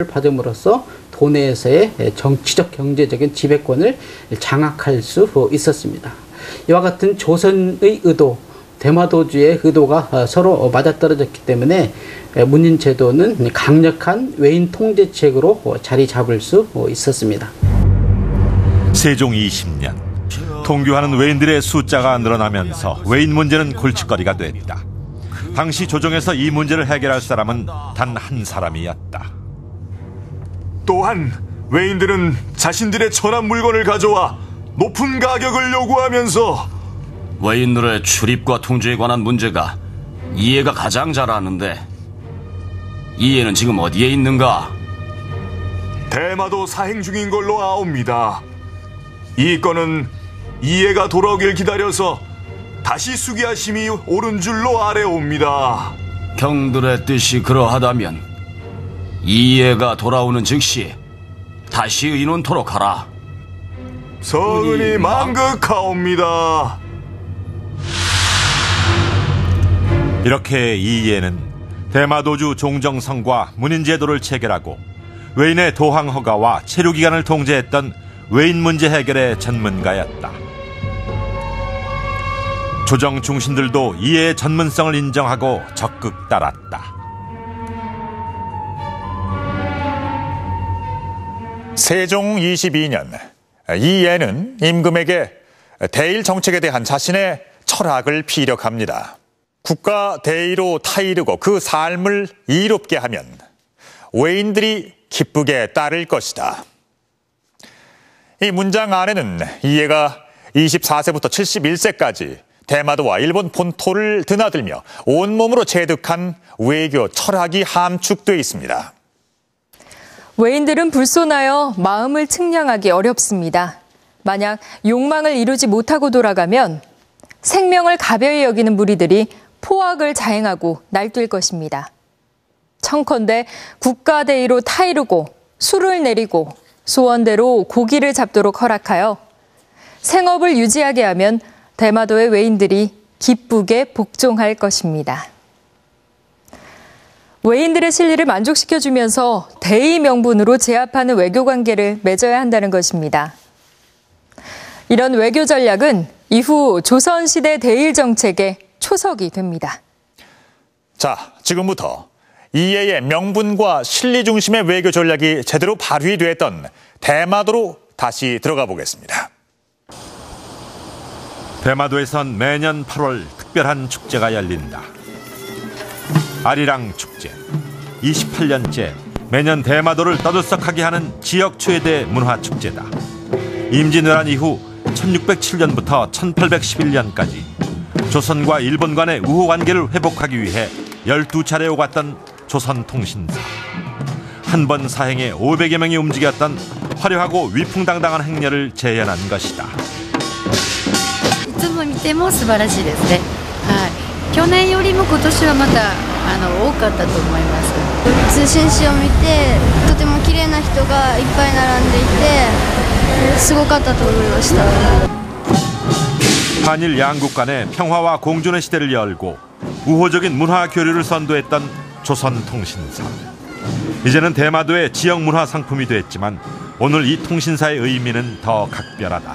받음으로써 도내에서의 정치적 경제적인 지배권을 장악할 수 있었습니다. 이와 같은 조선의 의도, 대마도주의 의도가 서로 맞아떨어졌기 때문에 문인 제도는 강력한 외인 통제책으로 자리 잡을 수 있었습니다. 세종 20년, 통교하는 외인들의 숫자가 늘어나면서 외인 문제는 골칫거리가 됐다. 당시 조정에서 이 문제를 해결할 사람은 단 한 사람이었다. 또한 외인들은 자신들의 천한 물건을 가져와 높은 가격을 요구하면서 외인들의 출입과 통제에 관한 문제가 이해가 가장 잘 아는데 이해는 지금 어디에 있는가? 대마도 사행 중인 걸로 아옵니다. 이 건은 이해가 돌아오길 기다려서 다시 수기하심이 옳은 줄로 아래옵니다. 경들의 뜻이 그러하다면 이해가 돌아오는 즉시 다시 의논토록 하라. 성은이 만극하옵니다. 이렇게 이예는 대마도주 종정성과 문인제도를 체결하고 외인의 도항 허가와 체류기간을 통제했던 외인 문제 해결의 전문가였다. 조정 중신들도 이의 전문성을 인정하고 적극 따랐다. 세종 22년, 이예는 임금에게 대일 정책에 대한 자신의 철학을 피력합니다. 국가 대의로 타이르고 그 삶을 이롭게 하면 외인들이 기쁘게 따를 것이다. 이 문장 안에는 이예가 24세부터 71세까지 대마도와 일본 본토를 드나들며 온몸으로 체득한 외교 철학이 함축되어 있습니다. 외인들은 불손하여 마음을 측량하기 어렵습니다. 만약 욕망을 이루지 못하고 돌아가면 생명을 가벼이 여기는 무리들이 포악을 자행하고 날뛸 것입니다. 청컨대 국가대의로 타이르고 술을 내리고 소원대로 고기를 잡도록 허락하여 생업을 유지하게 하면 대마도의 외인들이 기쁘게 복종할 것입니다. 외인들의 실리를 만족시켜주면서 대의 명분으로 제압하는 외교관계를 맺어야 한다는 것입니다. 이런 외교 전략은 이후 조선시대 대일 정책의 초석이 됩니다. 자, 지금부터 이예의 명분과 실리 중심의 외교 전략이 제대로 발휘됐던 대마도로 다시 들어가 보겠습니다. 대마도에선 매년 8월 특별한 축제가 열린다. 아리랑 축제. 28년째 매년 대마도를 떠들썩하게 하는 지역 최대 문화축제다. 임진왜란 이후 1607년부터 1811년까지 조선과 일본 간의 우호 관계를 회복하기 위해 12차례 오갔던 조선통신사. 한 번 사행에 500여 명이 움직였던 화려하고 위풍당당한 행렬을 재현한 것이다. いつも見ても素晴らしいですね。はい。去年よりも今年はまた多かったと思います。通信誌を見てとても綺麗な人がいっぱい並んでいてすごかったと思いました。 한일 양국 간의 평화와 공존의 시대를 열고 우호적인 문화 교류를 선도했던 조선통신사. 이제는 대마도의 지역 문화 상품이 됐지만 오늘 이 통신사의 의미는 더 각별하다.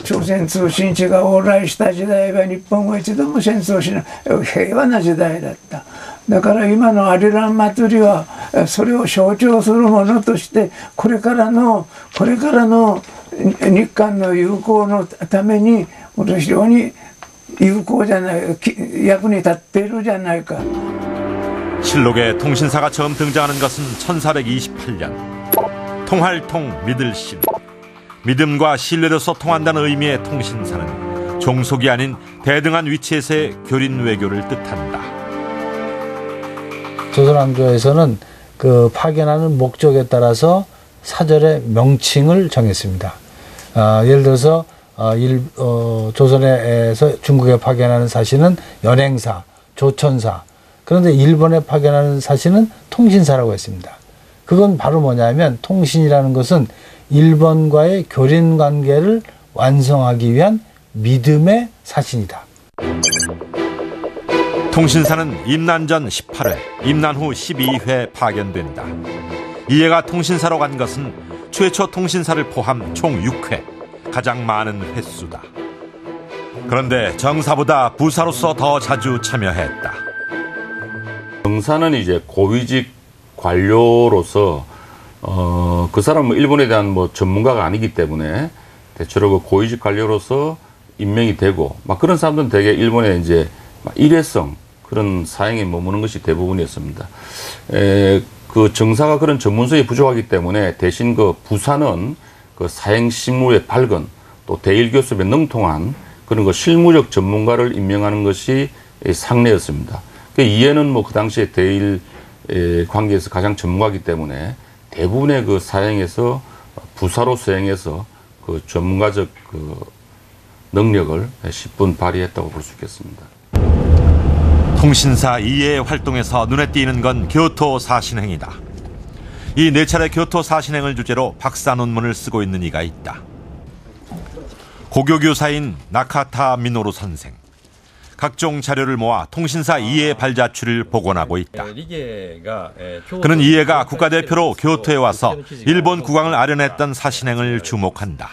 朝鮮通信使が往来した時代は日本は一度も戦争しない平和な時代だった。だから今のアリラン祭りはそれを象徴するものとしてこれからの日韓の友好のために非常に有効じゃない役に立っているじゃないか。 실록에 통신사가 처음 등장하는 것은 1428년. 통할통 믿을신. 믿음과 신뢰로서 통한다는 의미의 통신사는 종속이 아닌 대등한 위치에서의 교린 외교를 뜻한다. 조선왕조에서는 그 파견하는 목적에 따라서 사절의 명칭을 정했습니다. 예를 들어서 조선에서 중국에 파견하는 사신은 연행사, 조천사. 그런데 일본에 파견하는 사신은 통신사라고 했습니다. 그건 바로 뭐냐면 통신이라는 것은 일본과의 교린 관계를 완성하기 위한 믿음의 사신이다. 통신사는 임난 전 18회, 임난 후 12회 파견된다. 이해가 통신사로 간 것은 최초 통신사를 포함 총 6회, 가장 많은 횟수다. 그런데 정사보다 부사로서 더 자주 참여했다. 정사는 이제 고위직 관료로서 그 사람은 일본에 대한 뭐 전문가가 아니기 때문에 대체로 그 고위직 관료로서 임명이 되고 막 그런 사람들은 되게 일본의 이제 일회성 그런 사행에 머무는 것이 대부분이었습니다. 그 정사가 그런 전문성이 부족하기 때문에 대신 그 부사는 그 사행 실무에 밝은 또 대일 교섭에 능통한 그런 그 실무적 전문가를 임명하는 것이 상례였습니다. 이해는 뭐 그 당시에 대일 관계에서 가장 전문가이기 때문에 대부분의 그 사행에서 부사로 수행해서 그 전문가적 그 능력을 10분 발휘했다고 볼 수 있겠습니다. 통신사 이해의 활동에서 눈에 띄는 건 교토 사신행이다. 이 4차례 교토 사신행을 주제로 박사 논문을 쓰고 있는 이가 있다. 고교교사인 나카타 미노루 선생. 각종 자료를 모아 통신사 이해 발자취를 복원하고 있다. 그는 이해가 국가대표로 교토에 와서 일본 국왕을 아련했던 사신행을 주목한다.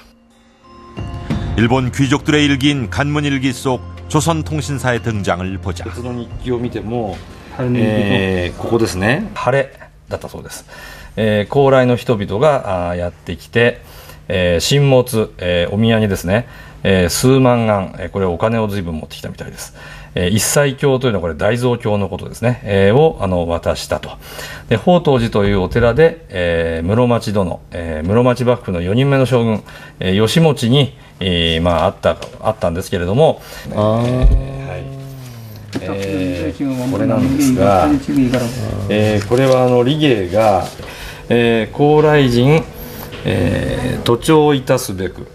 일본 귀족들의 일기인 간문일기 속 조선통신사의 등장을 보자. ここですね。晴れだったそうです。高麗の人々がやってきて、進物、お土産ですね。数万貫、これお金を随分持ってきたみたいです。一切経というのはこれ大蔵経のことですね。を渡したと。で宝東寺というお寺で、室町殿、室町幕府の4人目の将軍、義持に、あったんですけれども、これなんですが、これは利芸が、高麗人、徒長をいたすべく、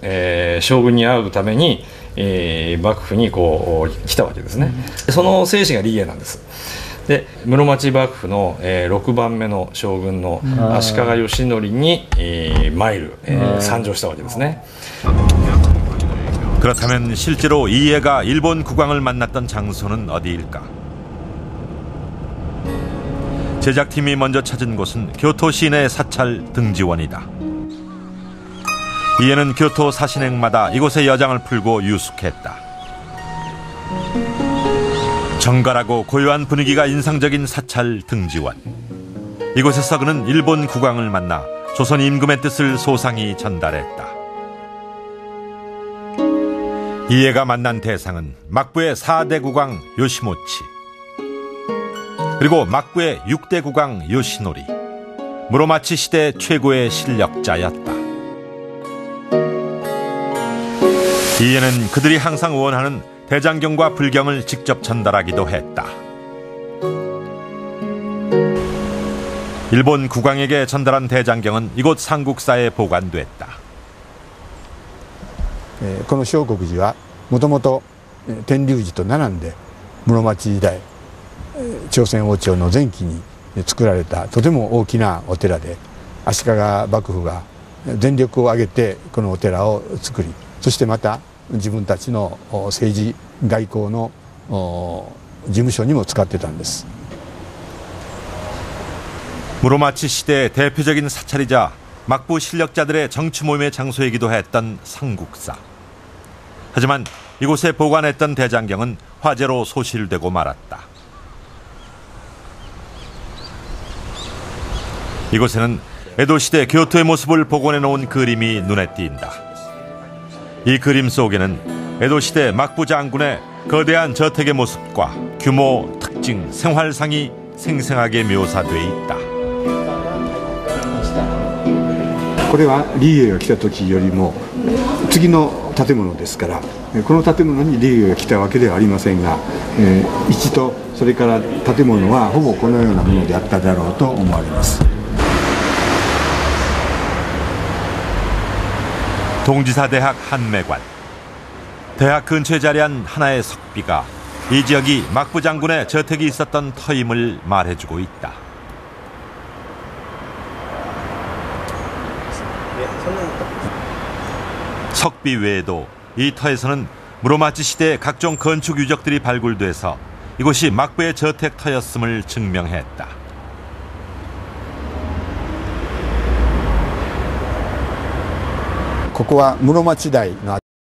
将軍に会うために、幕府にこう来たわけですね。その正史が利芸なんです。で室町幕府の、6番目の将軍の足利義則に、参上したわけですね。 그렇다면 실제로 이해가 일본 국왕을 만났던 장소는 어디일까? 제작팀이 먼저 찾은 곳은 교토 시내 사찰 등지원이다. 이해는 교토 사신행마다 이곳에 여장을 풀고 유숙했다. 정갈하고 고요한 분위기가 인상적인 사찰 등지원. 이곳에서 그는 일본 국왕을 만나 조선 임금의 뜻을 소상히 전달했다. 이해가 만난 대상은 막부의 4대 국왕 요시모치, 그리고 막부의 6대 국왕 요시노리, 무로마치 시대 최고의 실력자였다. 이해는 그들이 항상 원하는 대장경과 불경을 직접 전달하기도 했다. 일본 국왕에게 전달한 대장경은 이곳 상국사에 보관됐다. この相国寺はもともと天龍寺と並んで室町時代朝鮮王朝の前期に作られたとても大きなお寺で、足利幕府が全力を挙げてこのお寺を作り、そしてまた自分たちの政治外交の事務所にも使ってたんです。 무로마치 시대의 대표적인 사찰이자 막부 실력자들의 정치 모임의 장소이기도 했던 상국사. 하지만 이곳에 보관했던 대장경은 화재로 소실되고 말았다. 이곳에는 에도시대 교토의 모습을 복원해 놓은 그림이 눈에 띈다. 이 그림 속에는 에도시대 막부 장군의 거대한 저택의 모습과 규모, 특징, 생활상이 생생하게 묘사돼 있다. これは利芸が来た時よりも次の建物ですから、この建物に利芸が来たわけではありませんが、位置とそれから建物はほぼこのようなものであっただろうと思われます。 동지사대학 한매관. 대학 근처에 자리한 하나의 석비가 이 지역이 막부 장군의 저택이 있었던 터임을 말해주고 있다. 석비 외에도 이 터에서는 무로마치 시대의 각종 건축 유적들이 발굴돼서 이곳이 막부의 저택 터였음을 증명했다. ここは室町時代の